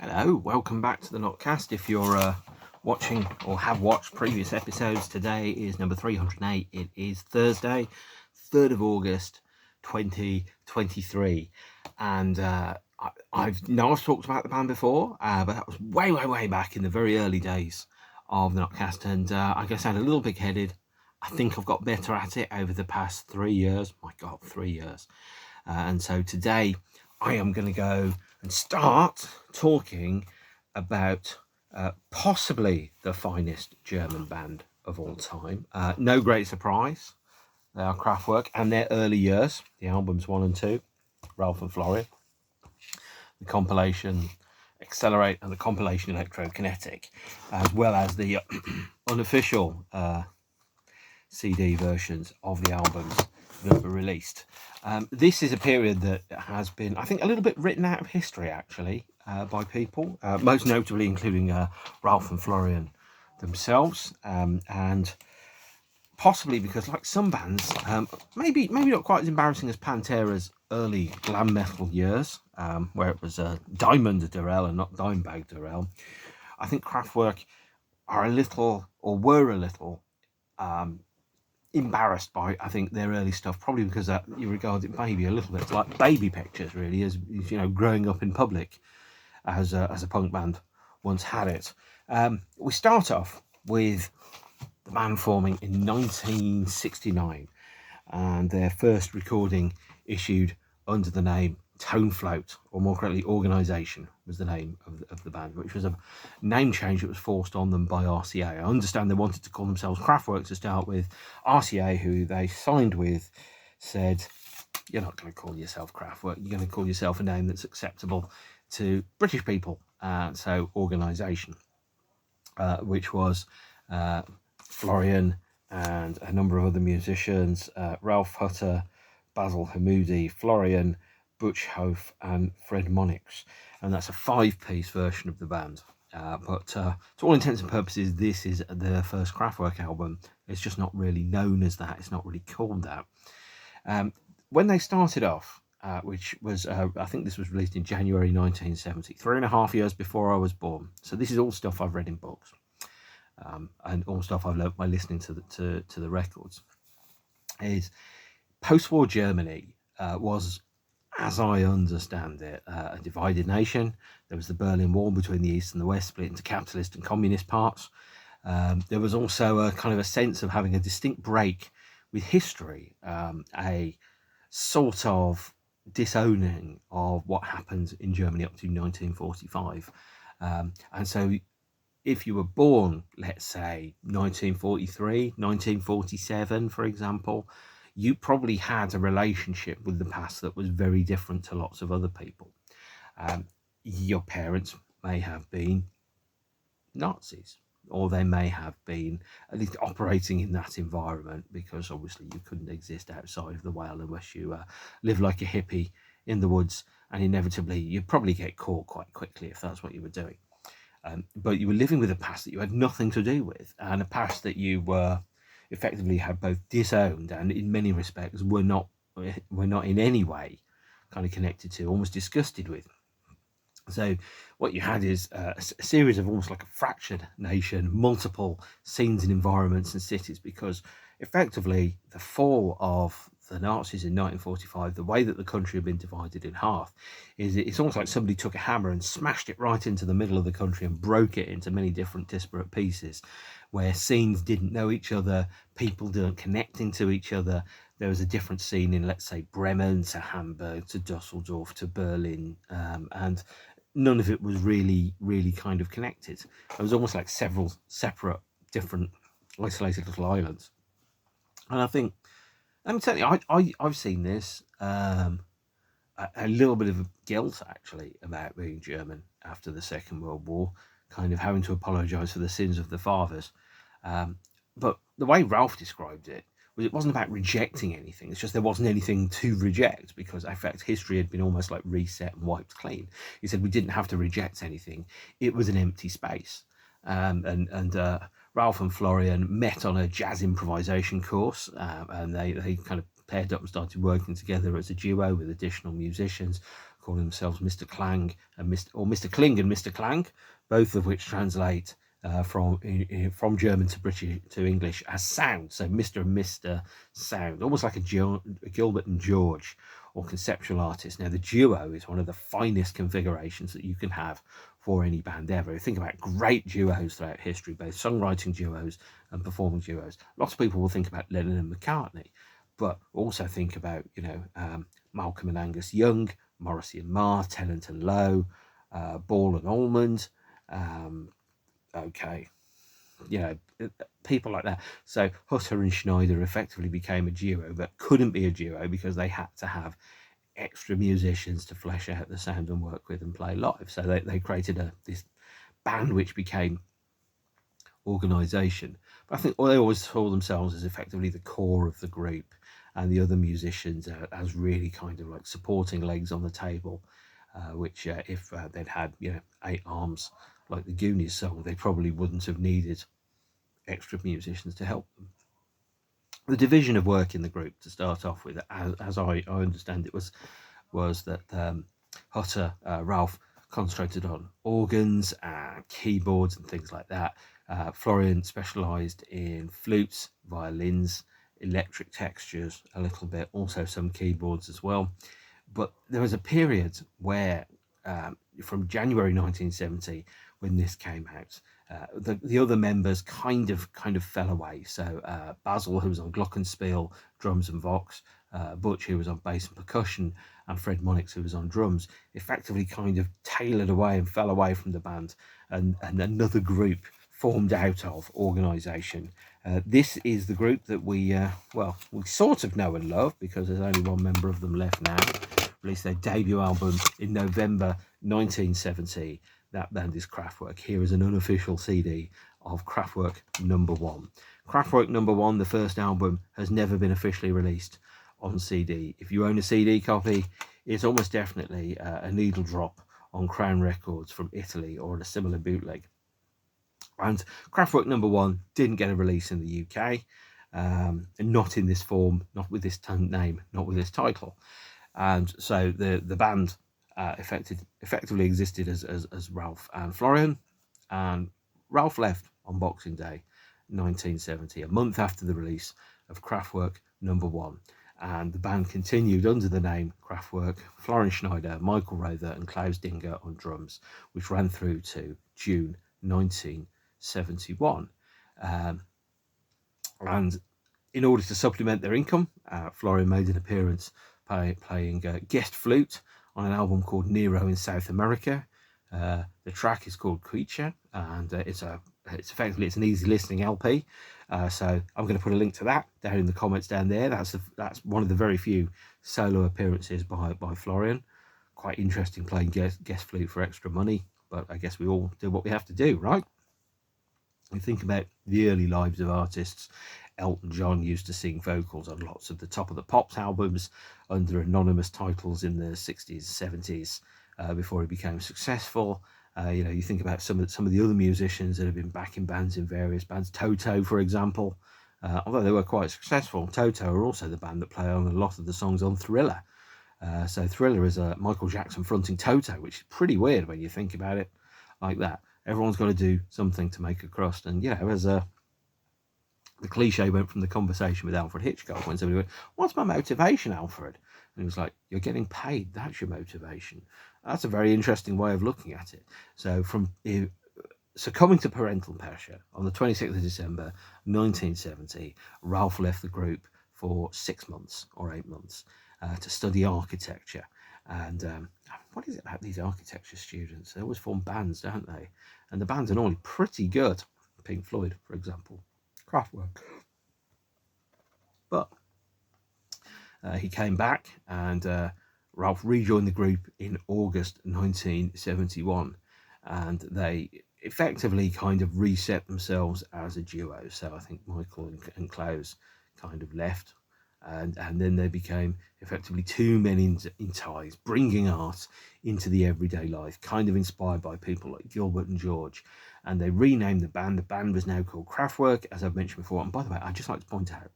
Hello, welcome back to the NOTCAST. If you're watching or have watched previous episodes, today is number 308. It is Thursday, 3rd of August, 2023. And I've talked about the band before, but that was way back in the very early days of the NOTCAST. And I guess I sound a little big-headed. I think I've got better at it over the past 3 years. My God, 3 years. And so today I am going to go and start talking about possibly the finest German band of all time. No great surprise, they are Kraftwerk and their early years, the albums 1 and 2, Ralf and Florian, the compilation Accelerate and the compilation Elektro Kinetik, as well as the unofficial CD versions of the albums that were released. This is a period that has been, I think, a little bit written out of history, actually, by people, most notably including Ralf and Florian themselves, and possibly because, like some bands, maybe not quite as embarrassing as Pantera's early glam metal years, where it was Diamond Durrell and not Dimebag Durrell. I think Kraftwerk are a little, or were a little, embarrassed by, I think, their early stuff, probably because you regard it maybe a little bit like baby pictures, really, as you know, growing up in public as a punk band once had it. We start off with the band forming in 1969, and their first recording issued under the name Tone Float, or more correctly, Organisation was the name of the band, which was a name change that was forced on them by RCA. I understand they wanted to call themselves Kraftwerk to start with. RCA, who they signed with, said, you're not going to call yourself Kraftwerk, you're going to call yourself a name that's acceptable to British people. So Organisation, which was Florian and a number of other musicians, Ralf Hutter, Basil Hamoudi, Florian, Butch Hofe and Fred Monix, and that's a 5-piece version of the band. But to all intents and purposes, this is their first Kraftwerk album. It's just not really known as that. It's not really called that. When they started off, which was, I think this was released in January 1970, 3.5 years before I was born. So this is all stuff I've read in books, and all stuff I've learned by listening to the records. Is post-war Germany was, as I understand it, a divided nation. There was the Berlin Wall between the East and the West, split into capitalist and communist parts. There was also a kind of a sense of having a distinct break with history, a sort of disowning of what happened in Germany up to 1945. And so if you were born, let's say, 1943, 1947, for example, you probably had a relationship with the past that was very different to lots of other people. Your parents may have been Nazis, or they may have been at least operating in that environment, because obviously you couldn't exist outside of the Whale unless you live like a hippie in the woods, and inevitably you'd probably get caught quite quickly if that's what you were doing. But you were living with a past that you had nothing to do with, and a past that you were effectively had both disowned and in many respects were not in any way kind of connected to, almost disgusted with. So what you had is a series of almost like a fractured nation, multiple scenes and environments and cities, because effectively the fall of the Nazis in 1945, the way that the country had been divided in half, is it's almost like somebody took a hammer and smashed it right into the middle of the country and broke it into many different disparate pieces, where scenes didn't know each other, people didn't connect into each other. There was a different scene in, let's say, Bremen to Hamburg to Dusseldorf to Berlin, and none of it was really kind of connected. It was almost like several separate, different, isolated little islands. And I think, let me tell you, I've seen this, a little bit of guilt, actually, about being German after the Second World War, kind of having to apologise for the sins of the fathers. But the way Ralf described it was, it wasn't about rejecting anything. It's just there wasn't anything to reject, because in fact history had been almost like reset and wiped clean. He said we didn't have to reject anything. It was an empty space. And Ralf and Florian met on a jazz improvisation course, and they kind of paired up and started working together as a duo with additional musicians calling themselves Mr. Klang and Mr. Kling and Mr. Klang, both of which translate from German to British to English as sound. So Mr. and Mr. Sound, almost like a Gilbert and George or conceptual artist. Now the duo is one of the finest configurations that you can have for any band ever. Think about great duos throughout history, both songwriting duos and performing duos. Lots of people will think about Lennon and McCartney, but also think about, Malcolm and Angus Young, Morrissey and Marr, Tennant and Lowe, Ball and Almond, people like that. So Hutter and Schneider effectively became a duo, but couldn't be a duo because they had to have extra musicians to flesh out the sound and work with and play live. So they created this band which became organisation. But I think they always saw themselves as effectively the core of the group, and the other musicians as really kind of like supporting legs on the table, which if they'd had 8 arms like the Goonies song, they probably wouldn't have needed extra musicians to help them. The division of work in the group, to start off with, as I understand it, was that Hutter, Ralf, concentrated on organs and keyboards and things like that. Florian specialised in flutes, violins, electric textures a little bit, also some keyboards as well. But there was a period where, from January 1970, when this came out, the other members kind of fell away. So Basil, who was on glockenspiel, drums and vox, Butch, who was on bass and percussion, and Fred Monix, who was on drums, effectively kind of tailored away and fell away from the band, and another group formed out of organisation. This is the group that we sort of know and love, because there's only one member of them left now. Released their debut album in November 1970. That band is Kraftwerk. Here is an unofficial CD of Kraftwerk #1. Kraftwerk #1, the first album, has never been officially released on CD. If you own a CD copy, it's almost definitely a needle drop on Crown Records from Italy or a similar bootleg. And Kraftwerk #1 didn't get a release in the UK, and not in this form, not with this name, not with this title. And so the band effectively existed as Ralf and Florian, and Ralf left on Boxing Day 1970, a month after the release of Kraftwerk #1, and the band continued under the name Kraftwerk, Florian Schneider, Michael Rother and Klaus Dinger on drums, which ran through to June 1971. And in order to supplement their income, Florian made an appearance playing guest flute on an album called Nero in South America. The track is called Creature, and it's effectively an easy listening LP. So I'm going to put a link to that down in the comments down there. That's one of the very few solo appearances by Florian. Quite interesting, playing guest flute for extra money, but I guess we all do what we have to do, right? We think about the early lives of artists. Elton John used to sing vocals on lots of the Top of the Pops albums under anonymous titles in the 60s, 70s, before he became successful. You think about some of the other musicians that have been back in bands in various bands. Toto, for example, although they were quite successful, Toto are also the band that play on a lot of the songs on Thriller. So Thriller is Michael Jackson fronting Toto, which is pretty weird when you think about it like that. Everyone's got to do something to make a crust, and as the cliche went from the conversation with Alfred Hitchcock when somebody went, "What's my motivation, Alfred?" And he was like, "You're getting paid, that's your motivation." That's a very interesting way of looking at it. So succumbing to parental pressure on the 26th of December 1970, Ralf left the group for 6 months or 8 months to study architecture. And what is it about these architecture students? They always form bands, don't they? And the bands are normally pretty good. Pink Floyd, for example. Kraftwerk. But he came back, and Ralf rejoined the group in August 1971, and they effectively kind of reset themselves as a duo. So I think Michael and Klaus kind of left, and then they became effectively two men in ties, bringing art into the everyday life, kind of inspired by people like Gilbert and George. And they renamed the band. The band was now called Kraftwerk, as I've mentioned before. And by the way, I'd just like to point out,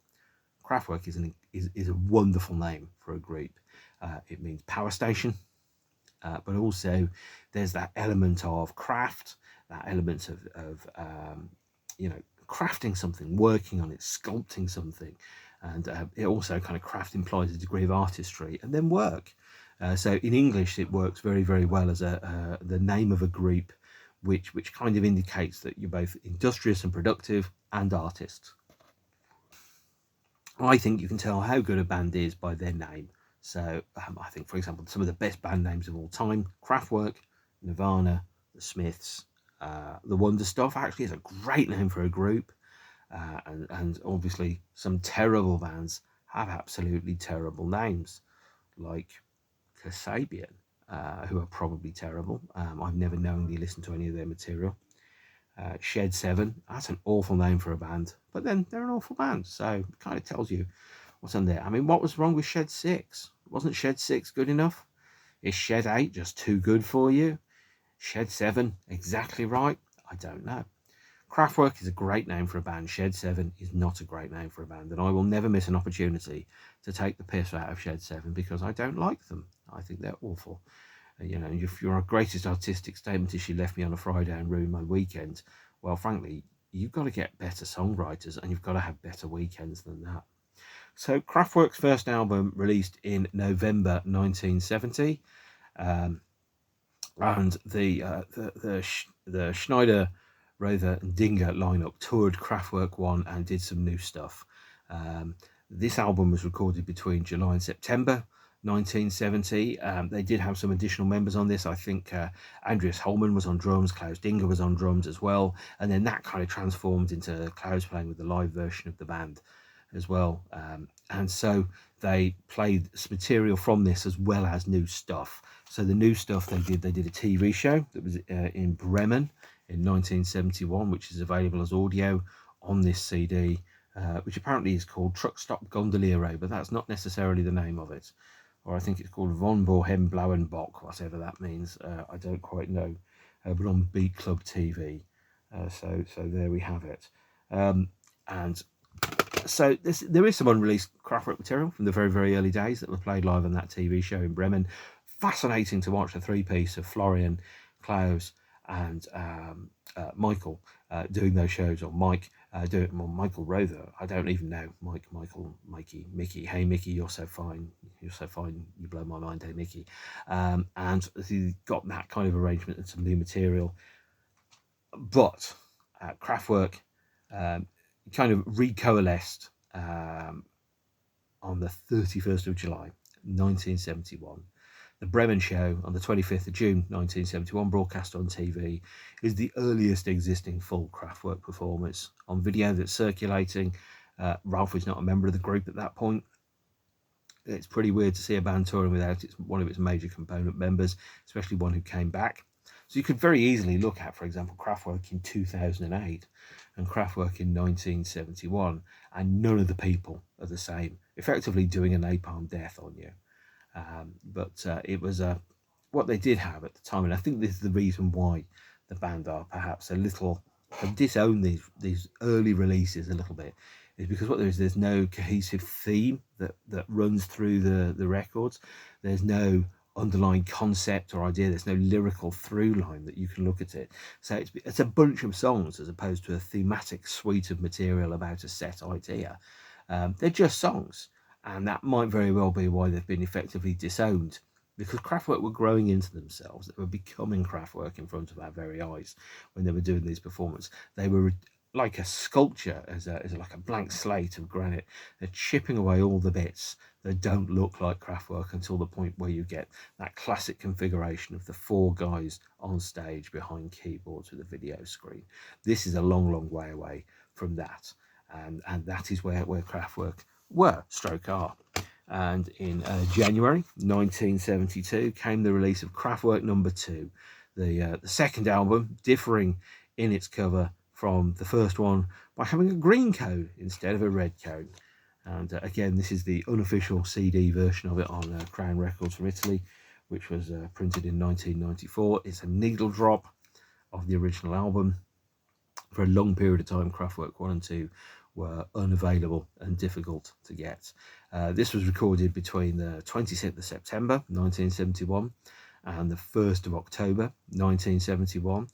Kraftwerk is a wonderful name for a group. It means power station. but also there's that element of craft, that element of you know, crafting something, working on it, sculpting something. And it also kind of craft implies a degree of artistry, and then work. So in English, it works very, very well as the name of a group, which kind of indicates that you're both industrious and productive and artists. I think you can tell how good a band is by their name. So I think, for example, some of the best band names of all time: Kraftwerk, Nirvana, the Smiths, the Wonder Stuff actually is a great name for a group. And obviously some terrible bands have absolutely terrible names, like Kasabian, who are probably terrible. I've never knowingly listened to any of their material. Shed 7, that's an awful name for a band, but then they're an awful band, so it kind of tells you what's on there. I mean, what was wrong with Shed 6? Wasn't Shed 6 good enough? Is Shed 8 just too good for you? Shed 7 exactly right? I don't know. Kraftwerk is a great name for a band. Shed 7 is not a great name for a band, and I will never miss an opportunity to take the piss out of Shed 7 because I don't like them. I think they're awful. You know, if your greatest artistic statement is "she left me on a Friday and ruined my weekend," well, frankly, you've got to get better songwriters and you've got to have better weekends than that. So Kraftwerk's first album released in November 1970, and the Schneider, Rother and Dinger lineup toured Kraftwerk 1 and did some new stuff. This album was recorded between July and September 1970. They did have some additional members on this. I think Andreas Holman was on drums, Klaus Dinger was on drums as well, and then that kind of transformed into Klaus playing with the live version of the band as well. And so they played material from this as well as new stuff. So the new stuff they did a TV show that was in Bremen in 1971, which is available as audio on this CD, which apparently is called Truck Stop Gondoliero, but that's not necessarily the name of it. Or I think it's called Von Bohem Blauenbock, whatever that means. I don't quite know, but on Beat Club TV. So there we have it. And so there is some unreleased Kraftwerk material from the very, very early days that were played live on that TV show in Bremen. Fascinating to watch the three-piece of Florian, Klaus, and Michael doing those shows, or Mike doing, well, Michael Rother. I don't even know. Mike, Michael, Mikey, Mickey. Hey, Mickey, you're so fine. You're so fine. You blow my mind. Hey, Mickey. And he got that kind of arrangement and some new material. But Kraftwerk kind of recoalesced on the 31st of July, 1971. The Bremen show on the 25th of June 1971, broadcast on TV, is the earliest existing full Kraftwerk performance. On video that's circulating, Ralf is not a member of the group at that point. It's pretty weird to see a band touring without one of its major component members, especially one who came back. So you could very easily look at, for example, Kraftwerk in 2008 and Kraftwerk in 1971, and none of the people are the same, effectively doing a napalm death on you. But it was what they did have at the time, and I think this is the reason why the band are perhaps a little have disowned these early releases a little bit, is because what there's no cohesive theme that runs through the records. There's no underlying concept or idea. There's no lyrical through line that you can look at it. So it's a bunch of songs as opposed to a thematic suite of material about a set idea. They're just songs. And that might very well be why they've been effectively disowned, because Kraftwerk were growing into themselves. They were becoming Kraftwerk in front of our very eyes when they were doing these performances. They were like a sculpture, as like a blank slate of granite. They're chipping away all the bits that don't look like Kraftwerk until the point where you get that classic configuration of the four guys on stage behind keyboards with a video screen. This is a long, long way away from that. And that is where Kraftwerk were, stroke are. And in January 1972 came the release of Kraftwerk number 2, the second album, differing in its cover from the first one by having a green code instead of a red code. And again, this is the unofficial CD version of it on Crown Records from Italy, which was printed in 1994. It's a needle drop of the original album. For a long period of time, Kraftwerk 1 and 2 were unavailable and difficult to get. This was recorded between the 26th of September 1971 and the 1st of October 1971.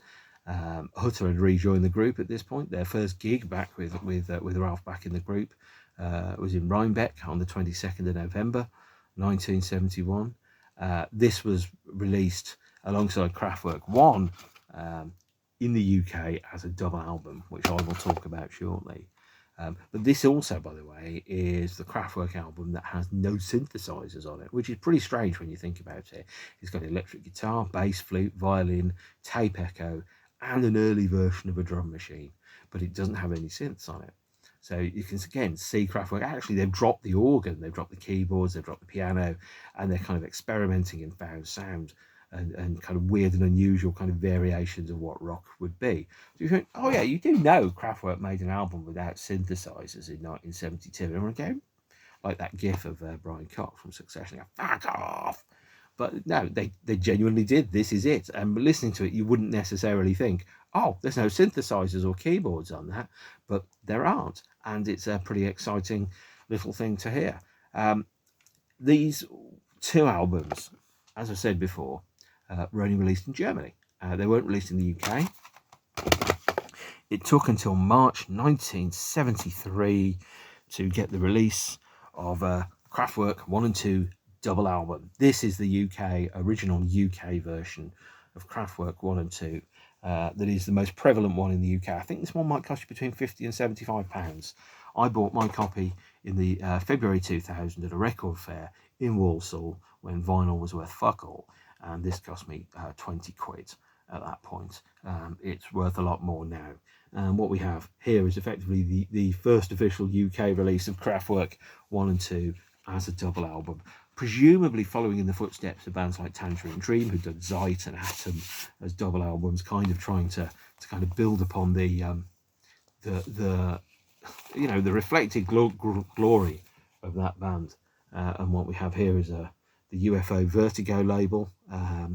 Hutter had rejoined the group at this point. Their first gig back with Ralf back in the group was in Rhinebeck on the 22nd of November 1971. This was released alongside Kraftwerk 1 in the UK as a double album, which I will talk about shortly. But this also, by the way, is the Kraftwerk album that has no synthesizers on it, which is pretty strange when you think about it. It's got electric guitar, bass, flute, violin, tape echo, and an early version of a drum machine, but it doesn't have any synths on it. So you can again see Kraftwerk, actually they've dropped the organ, they've dropped the keyboards, they've dropped the piano, and they're kind of experimenting in found sound and kind of weird and unusual kind of variations of what rock would be. So you think, oh yeah, you do know Kraftwerk made an album without synthesizers in 1972. And again, like that gif of Brian Cox from Succession, fuck off. But no, they genuinely did. This is it. And listening to it, you wouldn't necessarily think, oh, there's no synthesizers or keyboards on that, but there aren't. And it's a pretty exciting little thing to hear. These two albums, as I said before, were only released in Germany. They weren't released in the UK. It took until March 1973 to get the release of Kraftwerk 1 and 2 double album. This is the original UK version of Kraftwerk 1 and 2. That is the most prevalent one in the UK. I think this one might cost you between £50 and £75. I bought my copy in the February 2000 at a record fair in Walsall when vinyl was worth fuck all, and this cost me 20 quid at that point. It's worth a lot more now. And what we have here is effectively the first official UK release of Kraftwerk 1 and 2 as a double album, presumably following in the footsteps of bands like Tangerine Dream, who'd done Zeit and Atom as double albums, kind of trying to kind of build upon the reflected glory of that band. And what we have here is the UFO Vertigo label.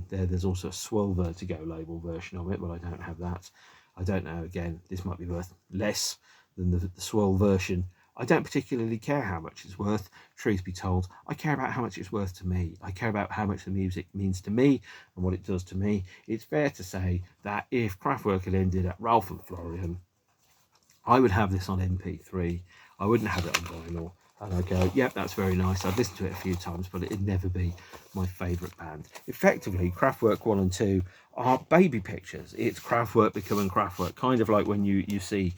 There's also a Swirl Vertigo label version of it, but I don't have that. I don't know, again, this might be worth less than the Swirl version. I don't particularly care how much it's worth, truth be told. I care about how much it's worth to me. I care about how much the music means to me and what it does to me. It's fair to say that if Kraftwerk had ended at Ralf And Florian, I would have this on MP3. I wouldn't have it on vinyl. And I'd go, yep, that's very nice. I'd listen to it a few times, but it'd never be my favourite band. Effectively, Kraftwerk 1 and 2 are baby pictures. It's Kraftwerk becoming Kraftwerk, kind of like when you see,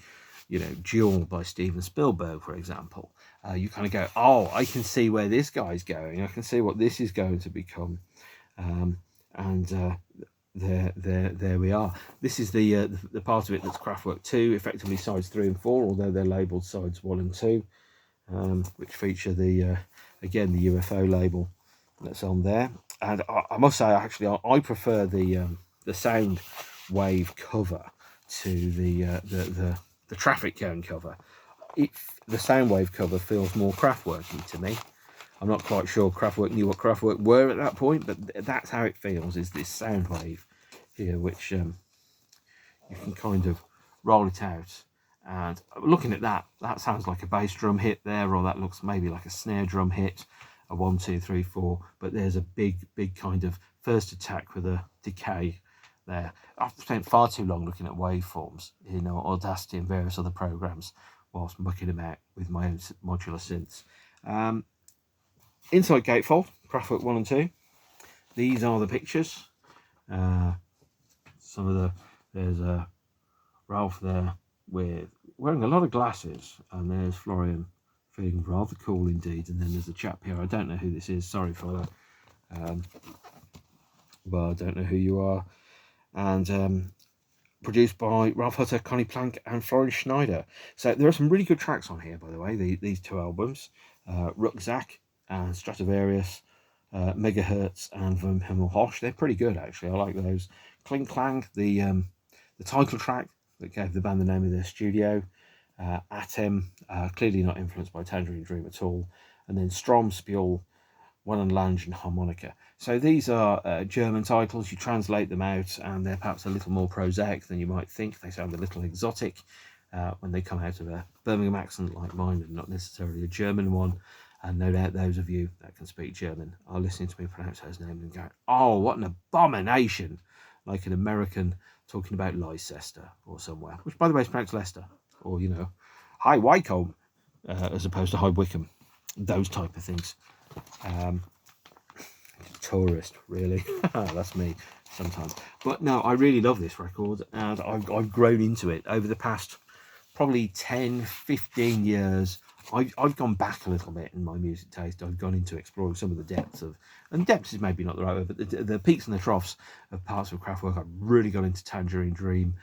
Duel by Steven Spielberg, for example. You kind of go, oh, I can see where this guy's going. I can see what this is going to become. There we are. This is the part of it that's Kraftwerk 2, effectively sides 3 and 4, although they're labelled sides 1 and 2, which feature the UFO label that's on there. And I must say, actually, I prefer the sound wave cover to the traffic cone cover. The Soundwave cover feels more Kraftwerky to me. I'm not quite sure Kraftwerk knew what Kraftwerk were at that point, but that's how it feels, is this Soundwave here, which you can kind of roll it out. And looking at that sounds like a bass drum hit there, or that looks maybe like a snare drum hit, a 1, 2, 3, 4, but there's a big kind of first attack with a decay there. I've spent far too long looking at waveforms in Audacity and various other programs whilst mucking them out with my own modular synths. Inside gatefold, Kraftwerk 1 and 2. These are the pictures. There's Ralf there wearing a lot of glasses, and there's Florian feeling rather cool indeed. And then there's a chap here, I don't know who this is, sorry fella, well, I don't know who you are. And produced by Ralf Hutter, Connie Plank and Florian Schneider. So there are some really good tracks on here, by the way, these two albums. Rucksack and Stradivarius, Megahertz and Vom Himmel Hoch. They're pretty good, actually. I like those. Kling Klang, the title track that gave the band the name of their studio. Atem, clearly not influenced by Tangerine Dream at all. And then Strom, Spiel, Wannenlange and Harmonica. So these are German titles. You translate them out and they're perhaps a little more prosaic than you might think. They sound a little exotic when they come out of a Birmingham accent like mine and not necessarily a German one. And no doubt those of you that can speak German are listening to me pronounce those names and going, oh, what an abomination, like an American talking about Leicester or somewhere, which by the way is pronounced Leicester, or, you know, High Wycombe, as opposed to High Wycombe, those type of things. Tourist, really. That's me sometimes. But no, I really love this record, and I've grown into it over the past probably 10-15 years. I've gone back a little bit in my music taste. I've gone into exploring some of the depths of, and depths is maybe not the right word, but the peaks and the troughs of parts of Kraftwerk. I've really got into Tangerine Dream,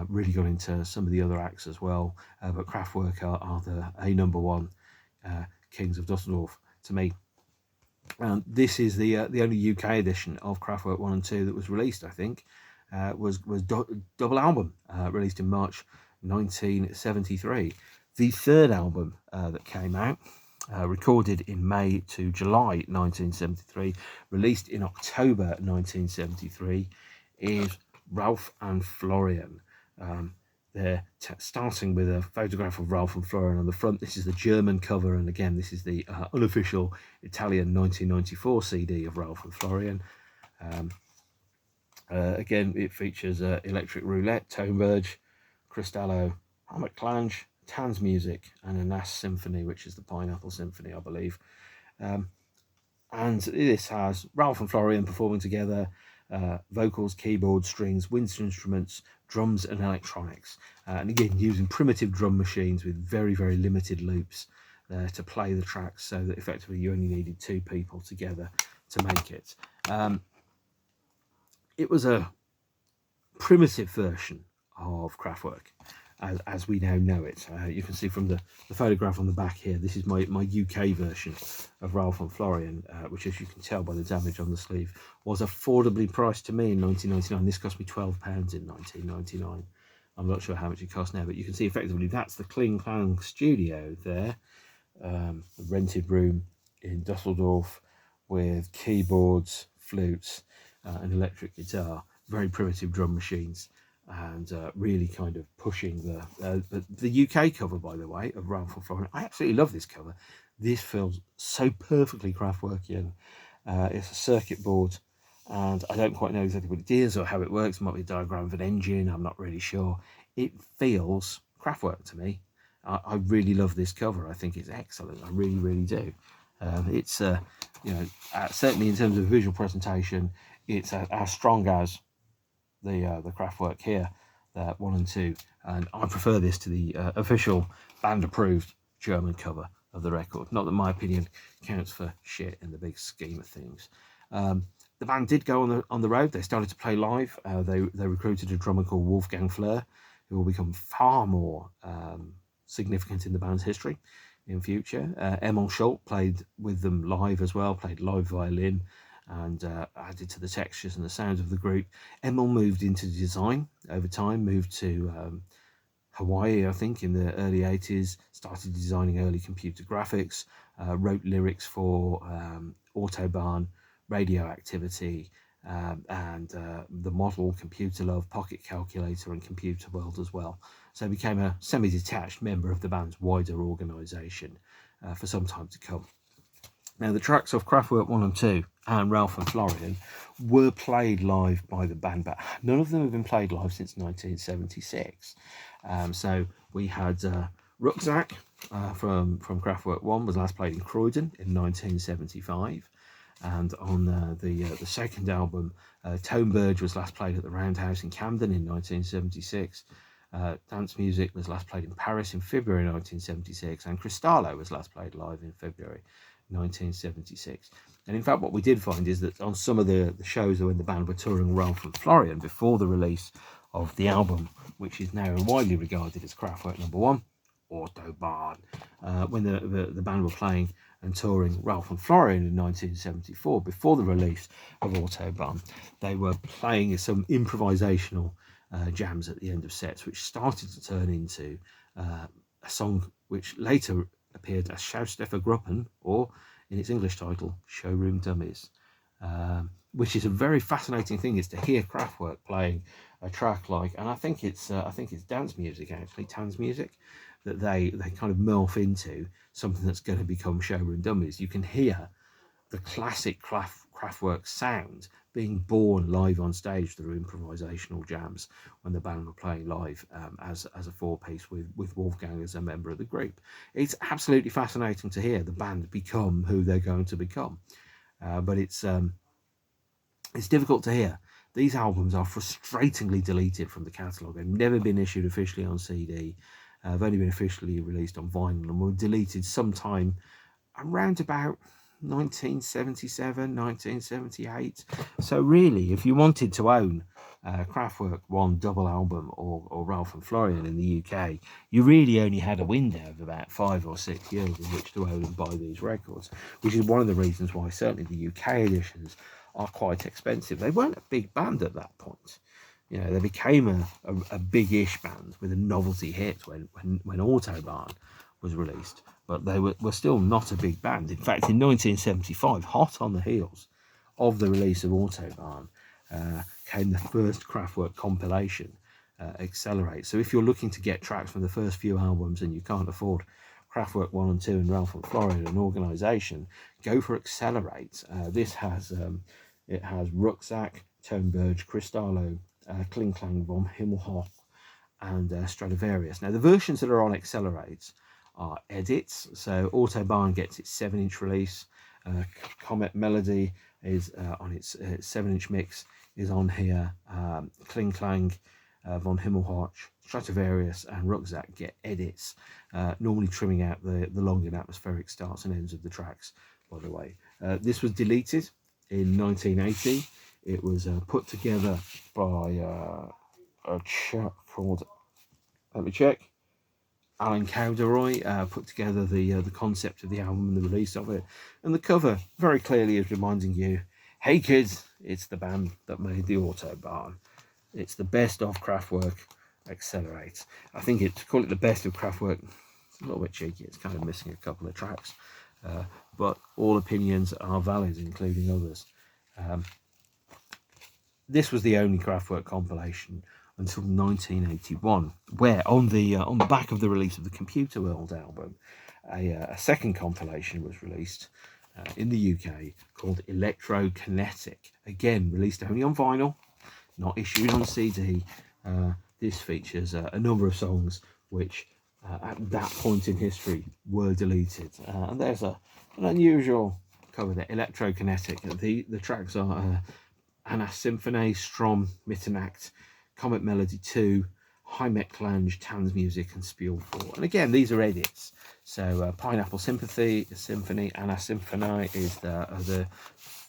really got into some of the other acts as well. But Kraftwerk are the number one kings of Dusseldorf to me. This is the only UK edition of Kraftwerk 1 and 2 that was released, I think. Was double album, released in March 1973. The third album that came out, recorded in May to July 1973, released in October 1973, is Ralf and Florian. They're starting with a photograph of Ralf and Florian on the front. This is the German cover, and again, this is the unofficial Italian 1994 CD of Ralf and Florian. Again, it features Electric Roulette, Tonebridge, Cristallo, Hammock Clange, Tanz Music, and a Nass Symphony, which is the Pineapple Symphony, I believe. And this has Ralf and Florian performing together, vocals, keyboards, strings, wind instruments, drums and electronics, and again using primitive drum machines with very, very limited loops to play the tracks, so that effectively you only needed two people together to make it. It was a primitive version of Kraftwerk as we now know it. You can see from the photograph on the back here, this is my UK version of Ralf and Florian, which, as you can tell by the damage on the sleeve, was affordably priced to me in 1999. This cost me £12 in 1999. I'm not sure how much it costs now, but you can see effectively that's the Kling Klang studio there, a rented room in Dusseldorf with keyboards, flutes, an electric guitar, very primitive drum machines, and really kind of pushing the UK cover, by the way, of Ralf and Florian. I absolutely love this cover. This feels so perfectly Kraftwerkian. It's a circuit board, and I don't quite know exactly what it is or how it works. It might be a diagram of an engine, I'm not really sure. It feels Kraftwerk to me. I really love this cover. I think it's excellent. I really, really do. It's you know, certainly in terms of visual presentation, it's as strong as the Kraftwerk here, 1 and 2, and I prefer this to the official band-approved German cover of the record. Not that my opinion counts for shit in the big scheme of things. The band did go on the road. They started to play live. They recruited a drummer called Wolfgang Fleur, who will become far more significant in the band's history in future. Emil Schult played with them live as well, played live violin, and added to the textures and the sounds of the group. Emil moved into design over time, moved to Hawaii, I think, in the early 80s, started designing early computer graphics, wrote lyrics for Autobahn, Radioactivity, and The Model, Computer Love, Pocket Calculator, and Computer World as well. So he became a semi-detached member of the band's wider organisation for some time to come. Now, the tracks of Kraftwerk 1 and 2 and Ralf and Florian were played live by the band, but none of them have been played live since 1976. So we had Rucksack from Kraftwerk 1 was last played in Croydon in 1975. And on the second album, Tonebridge was last played at the Roundhouse in Camden in 1976. Dance Music was last played in Paris in February 1976, and Cristallo was last played live in February 1976. And in fact, what we did find is that on some of the shows when the band were touring Ralf and Florian before the release of the album, which is now widely regarded as Kraftwerk number 1, Autobahn, when the band were playing and touring Ralf and Florian in 1974, before the release of Autobahn, they were playing some improvisational jams at the end of sets, which started to turn into a song which later appeared as Schausteffer Gruppen, or in its English title, Showroom Dummies, which is a very fascinating thing, is to hear Kraftwerk playing a track like, and I think it's dance music actually, Tanz Music, that they kind of morph into something that's going to become Showroom Dummies. You can hear the classic Kraftwerk sound being born live on stage through improvisational jams when the band were playing live as a four-piece with Wolfgang as a member of the group. It's absolutely fascinating to hear the band become who they're going to become, but it's difficult to hear. These albums are frustratingly deleted from the catalogue. They've never been issued officially on CD. They've only been officially released on vinyl and were deleted sometime around about 1977, 1978. So really, if you wanted to own Kraftwerk one double album or Ralf And Florian in the UK, you really only had a window of about 5 or 6 years in which to own and buy these records, which is one of the reasons why certainly the UK editions are quite expensive. They weren't a big band at that point. You know, they became a big-ish band with a novelty hit when Autobahn was released, but they were still not a big band. In fact, in 1975, hot on the heels of the release of Autobahn, came the first Kraftwerk compilation, Accelerate. So if you're looking to get tracks from the first few albums and you can't afford Kraftwerk 1 and 2 and Ralf and Florian, an organisation, go for Accelerate. This has it has Rucksack, Tonberg, Cristallo, Kling Klang, Vom Himmelhoch, and Stradivarius. Now the versions that are on Accelerate are edits. So Autobahn gets its 7-inch release. Comet Melody is on its 7-inch mix is on here. Kling Klang, Von Himmelhoch, Stradivarius and Rucksack get edits, normally trimming out the long and atmospheric starts and ends of the tracks, by the way. This was deleted in 1980. It was put together by a chap called, let me check, Alan Cowderoy, put together the concept of the album and the release of it. And the cover very clearly is reminding you, hey kids, it's the band that made the Autobahn. It's the best of Kraftwerk, Accelerate. I think to call it the best of Kraftwerk, it's a little bit cheeky. It's kind of missing a couple of tracks. But all opinions are valid, including others. This was the only Kraftwerk compilation until 1981, where on the back of the release of the Computer World album, a second compilation was released in the UK called Elektro Kinetik. Again, released only on vinyl, not issued on CD. This features a number of songs which at that point in history were deleted. And there's an unusual cover there, Elektro Kinetik. The tracks are Anna Symphony, Strom, Mitternacht, Comet Melody 2, Heimatklänge, Tanzmusik and Spiel 4. And again, these are edits. So Pineapple Symphony, Anna Symphony is the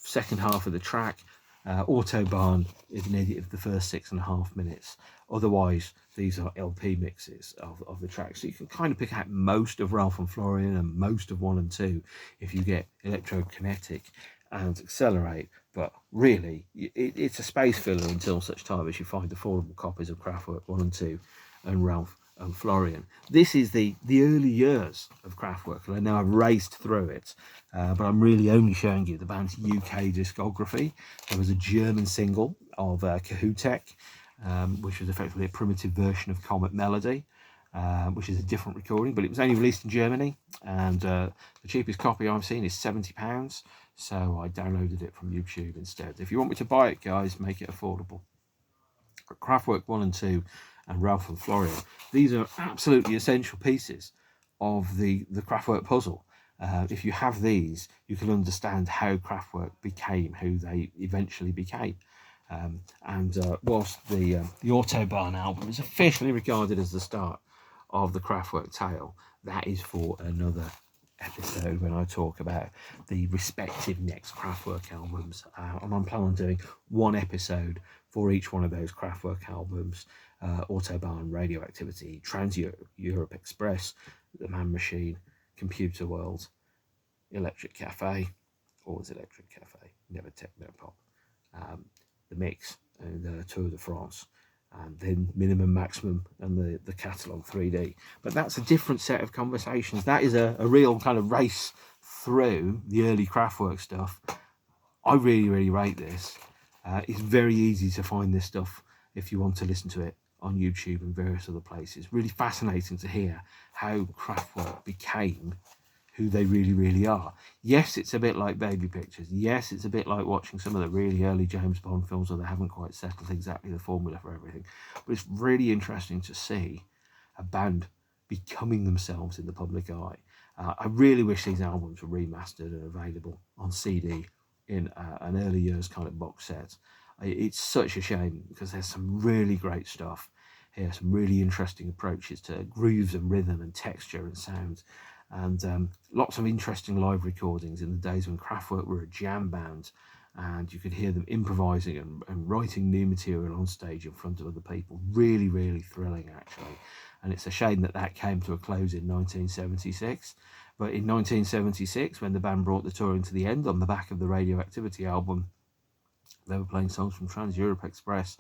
second half of the track. Autobahn is an edit of the first 6.5 minutes. Otherwise, these are LP mixes of the tracks. So you can kind of pick out most of Ralf and Florian and most of 1 and 2 if you get Elektro Kinetik and Accelerate. But really, it's a space filler until such time as you find affordable copies of Kraftwerk 1 and 2 and Ralf and Florian. This is the early years of Kraftwerk, and I know I've raced through it, but I'm really only showing you the band's UK discography. There was a German single of Kahutek, which was effectively a primitive version of Comet Melody, which is a different recording, but it was only released in Germany, and the cheapest copy I've seen is £70, so I downloaded it from YouTube instead. If you want me to buy it, guys, make it affordable. Kraftwerk 1 and 2 and Ralf and Florian, these are absolutely essential pieces of the Kraftwerk puzzle. If you have these, you can understand how Kraftwerk became who they eventually became. Whilst the Autobahn album is officially regarded as the start of the Kraftwerk tale, that is for another episode when I talk about the respective next Kraftwerk albums. And I'm planning on doing one episode for each one of those Kraftwerk albums: Autobahn, Radioactivity, Trans-Europe Express, The Man Machine, Computer World, Electric Cafe, always Electric Cafe, never Techno Pop, The Mix, and Tour de France, and then Minimum Maximum and the catalogue 3D. But that's a different set of conversations. That is a real kind of race through the early Kraftwerk stuff. I really, really rate this. It's very easy to find this stuff if you want to listen to it on YouTube and various other places. Really fascinating to hear how Kraftwerk became who they really are. Yes, it's a bit like Baby Pictures. Yes, it's a bit like watching some of the really early James Bond films where they haven't quite settled exactly the formula for everything. But it's really interesting to see a band becoming themselves in the public eye. I really wish these albums were remastered and available on CD in an early years kind of box set. It's such a shame because there's some really great stuff here, some really interesting approaches to grooves and rhythm and texture and sound, and lots of interesting live recordings in the days when Kraftwerk were a jam band and you could hear them improvising and writing new material on stage in front of other people. Really thrilling, actually. And it's a shame that that came to a close in 1976. But in 1976, when the band brought the touring to the end on the back of the Radioactivity album, they were playing songs from Trans-Europe Express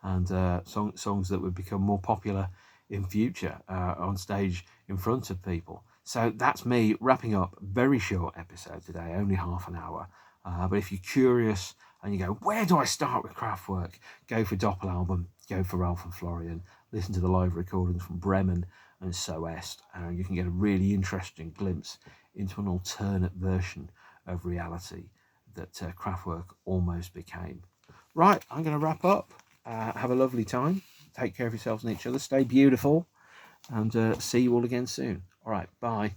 and songs that would become more popular in future on stage in front of people. So that's me wrapping up a very short episode today, only half an hour. But if you're curious and you go, where do I start with Kraftwerk? Go for Doppel album, go for Ralf And Florian, listen to the live recordings from Bremen and So Est, and you can get a really interesting glimpse into an alternate version of reality that Kraftwerk almost became. Right, I'm going to wrap up. Have a lovely time. Take care of yourselves and each other. Stay beautiful. And see you all again soon. All right, bye.